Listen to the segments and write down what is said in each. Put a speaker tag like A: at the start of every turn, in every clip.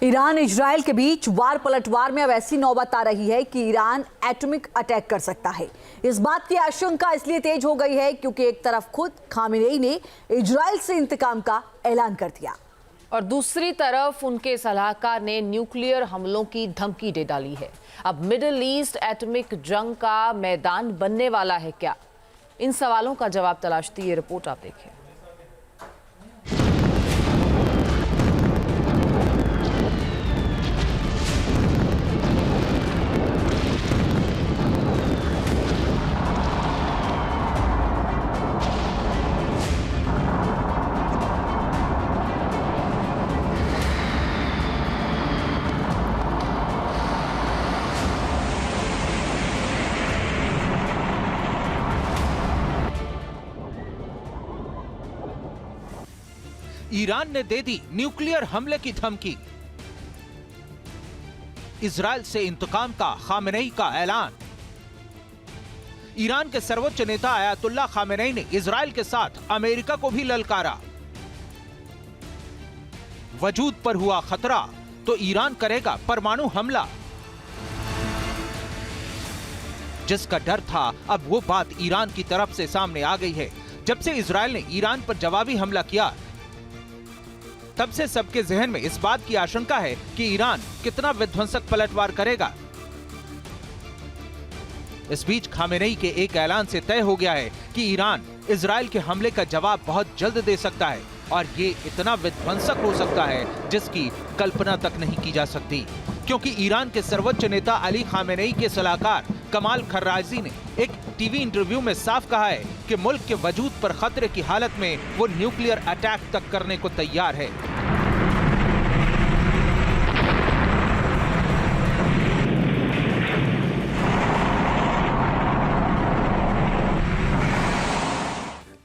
A: Iran Israel के बीच वार पलटवार में अब ऐसी नौबत आ रही है कि ईरान एटॉमिक अटैक कर सकता है। इस बात की आशंका इसलिए तेज हो गई है क्योंकि एक तरफ खुद खामेनेई ने इजराइल से इंतकाम का ऐलान कर दिया
B: और दूसरी तरफ उनके सलाहकार ने न्यूक्लियर हमलों की धमकी दे डाली है। अब मिडिल ईस्ट एटॉमिक जंग का मैदान बनने वाला है क्या? इन सवालों का जवाब तलाशती ये रिपोर्ट आप देखें।
C: ईरान ने दे दी न्यूक्लियर हमले की धमकी। इजराइल से इंतकाम का खामेनेई का ऐलान। ईरान के सर्वोच्च नेता आयतुल्लाह खामेनेई ने इजराइल के साथ अमेरिका को भी ललकारा। वजूद पर हुआ खतरा तो ईरान करेगा परमाणु हमला। जिसका डर था अब वो बात ईरान की तरफ से सामने आ गई है। जब से इजराइल ने ईरान पर जवाबी हमला किया तब से सबके जहन में इस बात की आशंका है कि ईरान कितना विध्वंसक पलटवार करेगा। इस बीच खामेनेई के एक ऐलान से तय हो गया है कि ईरान इजराइल के हमले का जवाब बहुत जल्द दे सकता है और ये इतना विध्वंसक हो सकता है जिसकी कल्पना तक नहीं की जा सकती, क्योंकि ईरान के सर्वोच्च नेता अली खामेनेई के सलाहकार कमाल खर्राजी ने एक टीवी इंटरव्यू में साफ कहा है कि मुल्क के वजूद पर खतरे की हालत में वो न्यूक्लियर अटैक तक करने को तैयार है।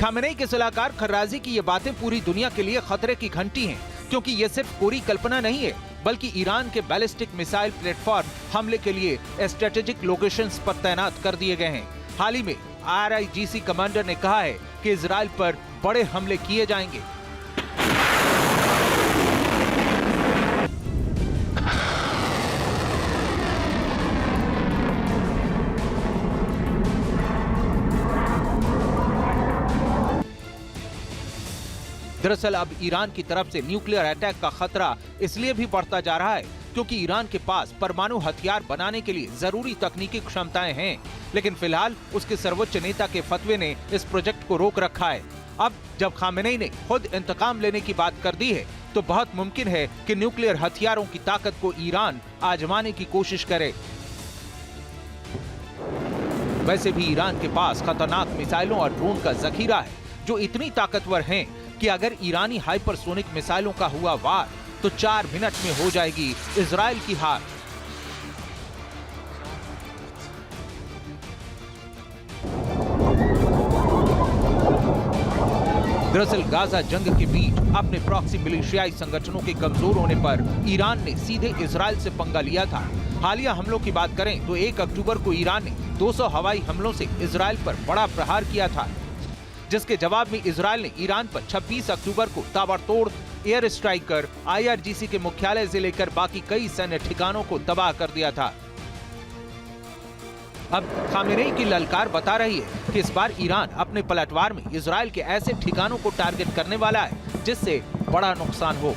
C: खामेनेई के सलाहकार खर्राजी की ये बातें पूरी दुनिया के लिए खतरे की घंटी हैं, क्योंकि ये सिर्फ पूरी कल्पना नहीं है बल्कि ईरान के बैलिस्टिक मिसाइल प्लेटफॉर्म हमले के लिए स्ट्रेटेजिक लोकेशंस पर तैनात कर दिए गए हैं। हाल ही में IRGC कमांडर ने कहा है कि इजराइल पर बड़े हमले किए जाएंगे। दरअसल अब ईरान की तरफ से न्यूक्लियर अटैक का खतरा इसलिए भी बढ़ता जा रहा है क्योंकि ईरान के पास परमाणु हथियार बनाने के लिए जरूरी तकनीकी क्षमताएं हैं, लेकिन फिलहाल उसके सर्वोच्च नेता के फतवे ने इस प्रोजेक्ट को रोक रखा है। अब जब खामेनेई ने खुद इंतकाम लेने की बात कर दी है तो बहुत मुमकिन है कि न्यूक्लियर हथियारों की ताकत को ईरान आजमाने की कोशिश करे। वैसे भी ईरान के पास खतरनाक मिसाइलों और ड्रोन का जखीरा है जो इतनी ताकतवर हैं कि अगर ईरानी हाइपरसोनिक मिसाइलों का हुआ वार तो 4 मिनट में हो जाएगी इजराइल की हार। दरअसल गाजा जंग के बीच अपने प्रॉक्सी मिलिशियाई संगठनों के कमजोर होने पर ईरान ने सीधे इजराइल से पंगा लिया था। हालिया हमलों की बात करें तो 1 अक्टूबर को ईरान ने 200 हवाई हमलों से इजराइल पर बड़ा प्रहार किया था, जिसके जवाब में इजराइल ने ईरान पर 26 अक्टूबर को ताबड़तोड़ एयर स्ट्राइक कर IRGC के मुख्यालय से लेकर बाकी कई सैन्य ठिकानों को तबाह कर दिया था। अब खामेनेई की ललकार बता रही है कि इस बार ईरान अपने पलटवार में इजराइल के ऐसे ठिकानों को टारगेट करने वाला है जिससे बड़ा नुकसान हो।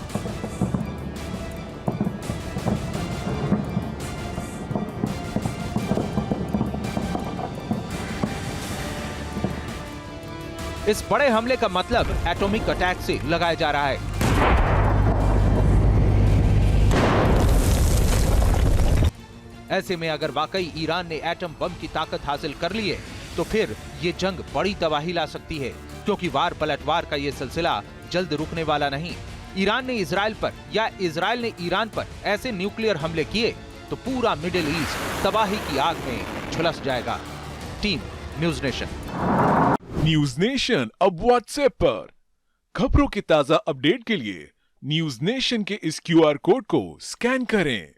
C: इस बड़े हमले का मतलब एटॉमिक अटैक से लगाया जा रहा है। ऐसे में अगर वाकई ईरान ने एटम बम की ताकत हासिल कर ली है तो फिर ये जंग बड़ी तबाही ला सकती है, क्योंकि वार पलटवार का ये सिलसिला जल्द रुकने वाला नहीं। ईरान ने इजराइल पर या इजराइल ने ईरान पर ऐसे न्यूक्लियर हमले किए तो पूरा मिडिल ईस्ट तबाही की आग में झुलस जाएगा। Team news nation.
D: News nation अब व्हाट्सएप पर खबरों की ताजा अपडेट के लिए न्यूज नेशन के इस QR कोड को स्कैन करें।